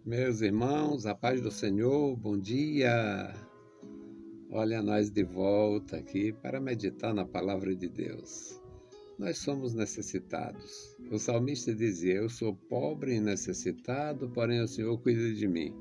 Meus irmãos, a paz do Senhor, bom dia. Olha nós de volta aqui para meditar na palavra de Deus. Nós somos necessitados. O salmista dizia: Eu sou pobre e necessitado, porém o Senhor cuida de mim.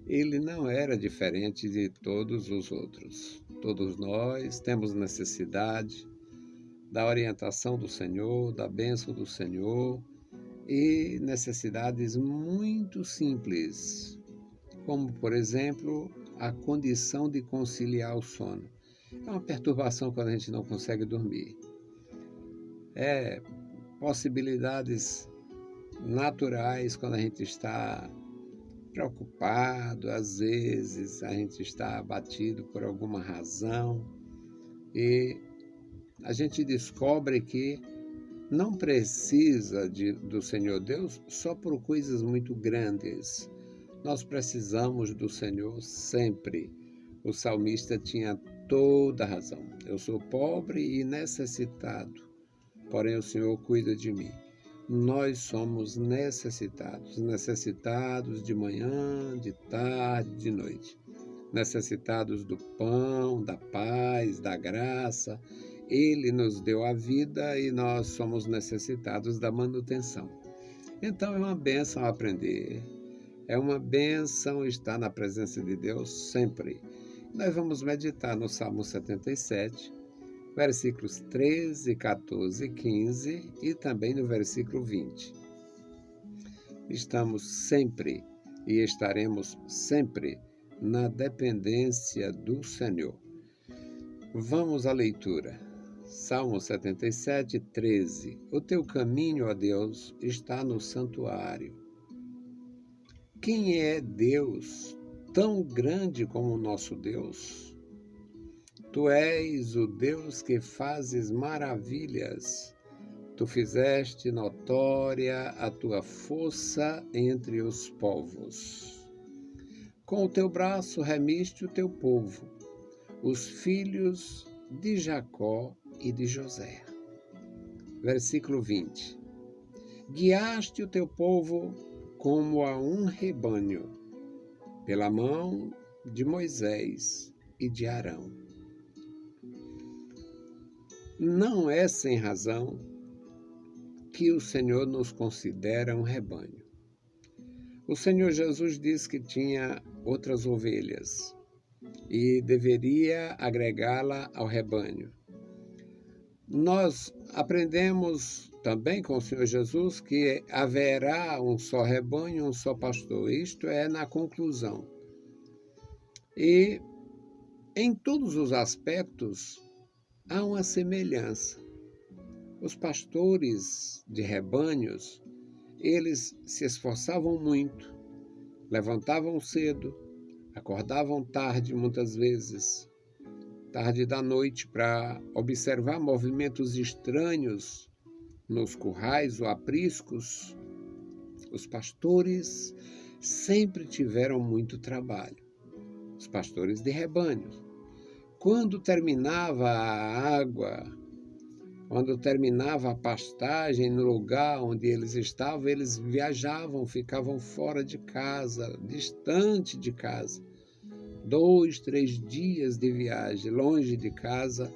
Ele não era diferente de todos os outros. Todos nós temos necessidade da orientação do Senhor, da bênção do Senhor e necessidades muito simples, como, por exemplo, a condição de conciliar o sono. É uma perturbação quando a gente não consegue dormir. É possibilidades naturais quando a gente está preocupado, às vezes a gente está abatido por alguma razão e a gente descobre que não precisa do Senhor Deus só por coisas muito grandes. Nós precisamos do Senhor sempre. O salmista tinha toda a razão. Eu sou pobre e necessitado, porém o Senhor cuida de mim. Nós somos necessitados de manhã, de tarde, de noite. Necessitados do pão, da paz, da graça. Ele nos deu a vida e nós somos necessitados da manutenção. Então é uma bênção aprender. É uma bênção estar na presença de Deus sempre. Nós vamos meditar no Salmo 77, versículos 13, 14 e 15 e também no versículo 20. Estamos sempre e estaremos sempre na dependência do Senhor. Vamos à leitura. Salmo 77, 13. O teu caminho, ó Deus, está no santuário. Quem é Deus tão grande como o nosso Deus? Tu és o Deus que fazes maravilhas. Tu fizeste notória a tua força entre os povos. Com o teu braço remiste o teu povo, os filhos de Jacó e de José. Versículo 20. Guiaste o teu povo como a um rebanho, pela mão de Moisés e de Arão. Não é sem razão que o Senhor nos considera um rebanho. O Senhor Jesus disse que tinha outras ovelhas e deveria agregá-la ao rebanho. Nós aprendemos também com o Senhor Jesus que haverá um só rebanho, um só pastor. Isto é na conclusão. E em todos os aspectos há uma semelhança. Os pastores de rebanhos, eles se esforçavam muito, levantavam cedo, acordavam tarde muitas vezes, tarde da noite, para observar movimentos estranhos nos currais ou apriscos. Os pastores sempre tiveram muito trabalho. Os pastores de rebanhos. Quando terminava a água, quando terminava a pastagem no lugar onde eles estavam, eles viajavam, ficavam fora de casa, distante de casa. 2, 3 dias de viagem, longe de casa,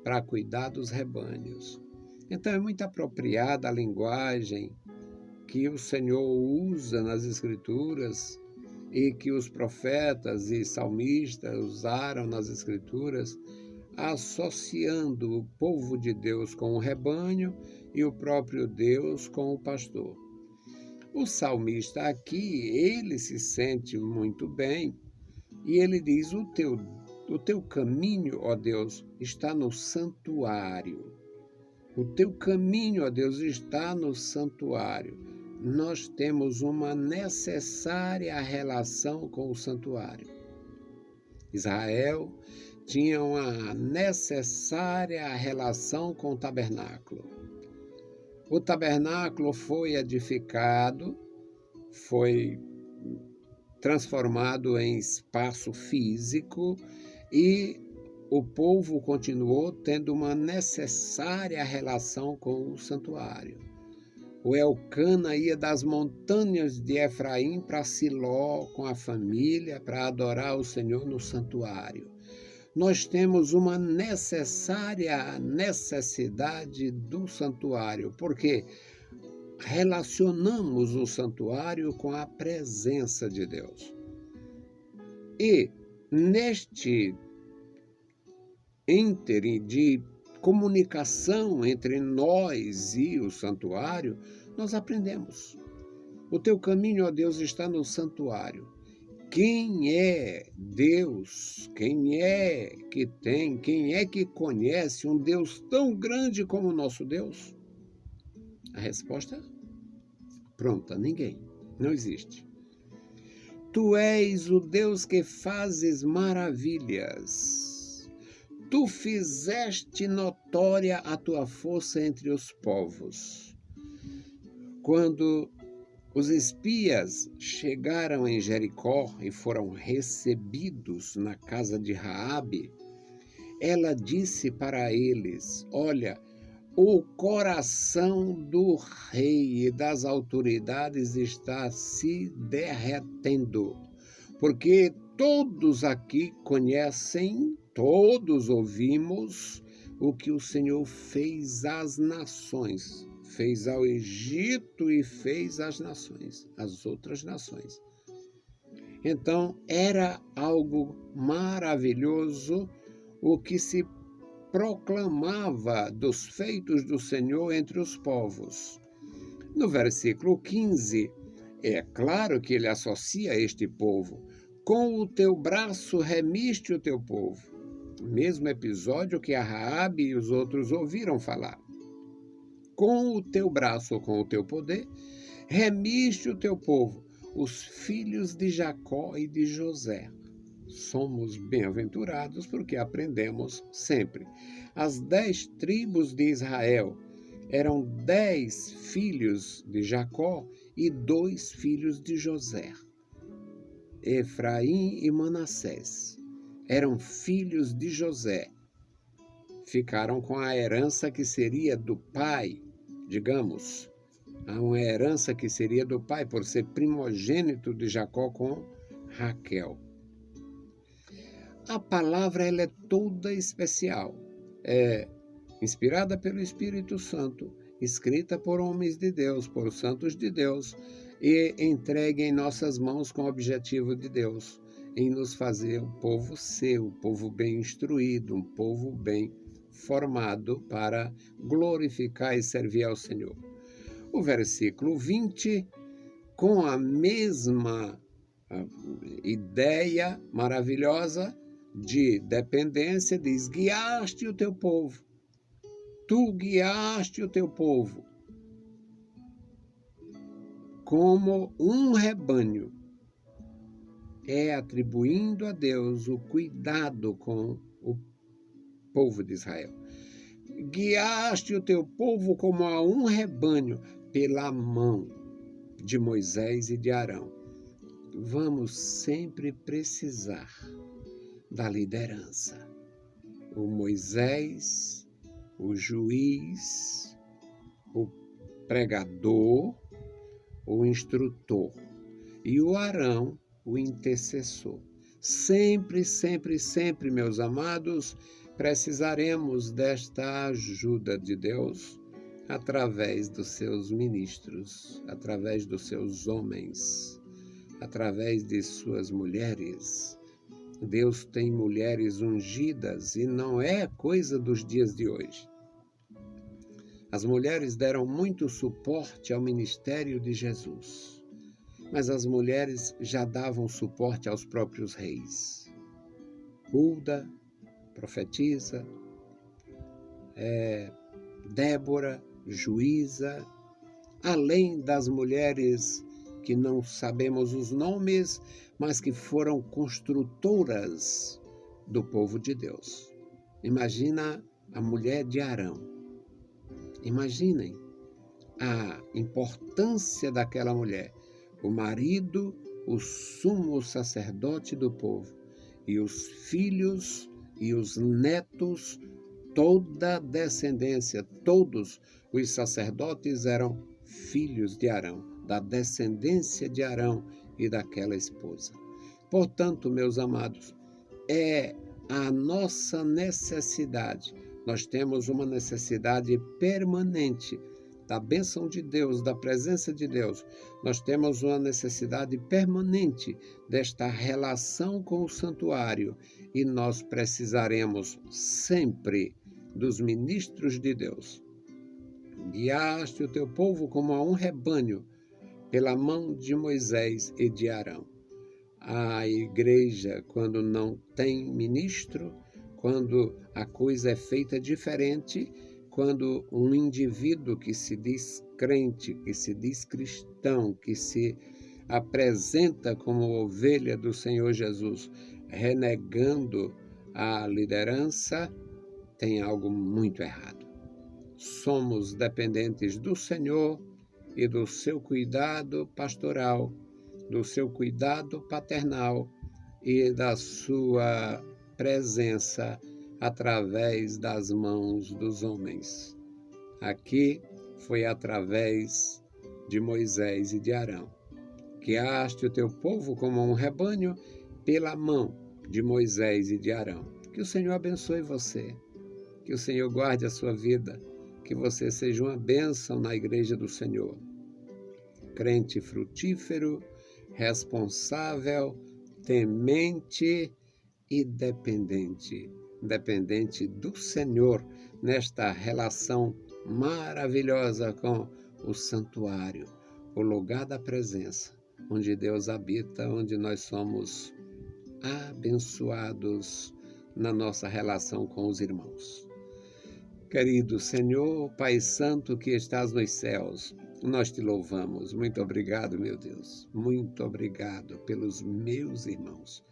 para cuidar dos rebanhos. Então é muito apropriada a linguagem que o Senhor usa nas Escrituras e que os profetas e salmistas usaram nas Escrituras, associando o povo de Deus com o rebanho e o próprio Deus com o pastor. O salmista aqui, ele se sente muito bem e ele diz: o teu caminho, ó Deus, está no santuário. O teu caminho, ó Deus, está no santuário. Nós temos uma necessária relação com o santuário. Israel tinha uma necessária relação com o tabernáculo. O tabernáculo foi edificado, foi transformado em espaço físico e o povo continuou tendo uma necessária relação com o santuário. O Elcana ia das montanhas de Efraim para Siló com a família para adorar o Senhor no santuário. Nós temos uma necessidade do santuário, porque relacionamos o santuário com a presença de Deus. E neste ínterim de comunicação entre nós e o santuário, nós aprendemos. O teu caminho, ó Deus, está no santuário. Quem é Deus? Quem é que conhece um Deus tão grande como o nosso Deus? A resposta? Pronta, ninguém. Não existe. Tu és o Deus que fazes maravilhas. Tu fizeste notória a tua força entre os povos. Quando os espias chegaram em Jericó e foram recebidos na casa de Raabe, ela disse para eles: olha, o coração do rei e das autoridades está se derretendo, porque todos aqui conhecem, todos ouvimos o que o Senhor fez às nações, fez ao Egito e fez às nações, às outras nações. Então, era algo maravilhoso o que se proclamava dos feitos do Senhor entre os povos. No versículo 15, é claro que ele associa este povo. Com o teu braço remiste o teu povo. Mesmo episódio que a Raabe e os outros ouviram falar. Com o teu braço ou com o teu poder, remiste o teu povo, os filhos de Jacó e de José. Somos bem-aventurados porque aprendemos sempre. As 10 tribos de Israel eram 10 filhos de Jacó e 2 filhos de José. Efraim e Manassés eram filhos de José. Ficaram com a herança que seria do pai, digamos, uma herança que seria do pai, por ser primogênito de Jacó com Raquel. A palavra ela é toda especial, é inspirada pelo Espírito Santo, escrita por homens de Deus, por santos de Deus, e entregue em nossas mãos com o objetivo de Deus, em nos fazer um povo seu, um povo bem instruído, um povo bem formado para glorificar e servir ao Senhor. O versículo 20, com a mesma ideia maravilhosa de dependência, diz: guiaste o teu povo, tu guiaste o teu povo como um rebanho, atribuindo a Deus o cuidado com o povo de Israel. Guiaste o teu povo como a um rebanho pela mão de Moisés e de Arão. Vamos sempre precisar da liderança. O Moisés, o juiz, o pregador, o instrutor, e o Arão, o intercessor. Sempre, sempre, sempre, meus amados, precisaremos desta ajuda de Deus através dos seus ministros, através dos seus homens, através de suas mulheres. Deus tem mulheres ungidas e não é coisa dos dias de hoje. As mulheres deram muito suporte ao ministério de Jesus, mas as mulheres já davam suporte aos próprios reis. Hulda, profetisa, Débora, juíza, além das mulheres que não sabemos os nomes, mas que foram construtoras do povo de Deus. Imagina a mulher de Arão. Imaginem a importância daquela mulher. O marido, o sumo sacerdote do povo, e os filhos e os netos, toda a descendência, todos os sacerdotes eram filhos de Arão, da descendência de Arão e daquela esposa. Portanto, meus amados, é a nossa necessidade. Nós temos uma necessidade permanente da bênção de Deus, da presença de Deus. Nós temos uma necessidade permanente desta relação com o santuário e nós precisaremos sempre dos ministros de Deus. Guiaste o teu povo como a um rebanho pela mão de Moisés e de Arão. A igreja, quando não tem ministro, quando a coisa é feita diferente, quando um indivíduo que se diz crente, que se diz cristão, que se apresenta como ovelha do Senhor Jesus, renegando a liderança, tem algo muito errado. Somos dependentes do Senhor e do seu cuidado pastoral, do seu cuidado paternal e da sua presença através das mãos dos homens. Aqui foi através de Moisés e de Arão. Guiaste o teu povo como um rebanho pela mão de Moisés e de Arão. Que o Senhor abençoe você, que o Senhor guarde a sua vida, que você seja uma bênção na igreja do Senhor. Crente frutífero, responsável, temente e dependente do Senhor nesta relação maravilhosa com o santuário, o lugar da presença, onde Deus habita, onde nós somos abençoados na nossa relação com os irmãos. Querido Senhor, Pai Santo que estás nos céus, nós te louvamos. Muito obrigado, meu Deus. Muito obrigado pelos meus irmãos.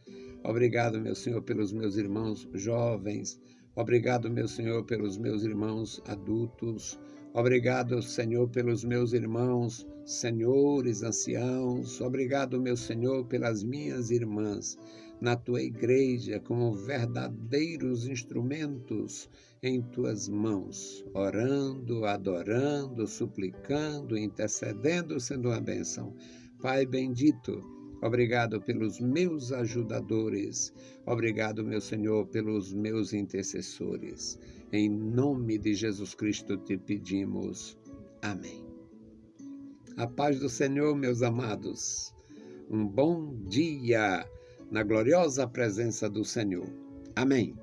Obrigado, meu Senhor, pelos meus irmãos jovens. Obrigado, meu Senhor, pelos meus irmãos adultos. Obrigado, Senhor, pelos meus irmãos senhores, anciãos. Obrigado, meu Senhor, pelas minhas irmãs na tua igreja como verdadeiros instrumentos em tuas mãos, orando, adorando, suplicando, intercedendo, sendo uma bênção. Pai bendito, obrigado pelos meus ajudadores. Obrigado, meu Senhor, pelos meus intercessores. Em nome de Jesus Cristo te pedimos. Amém. A paz do Senhor, meus amados. Um bom dia na gloriosa presença do Senhor. Amém.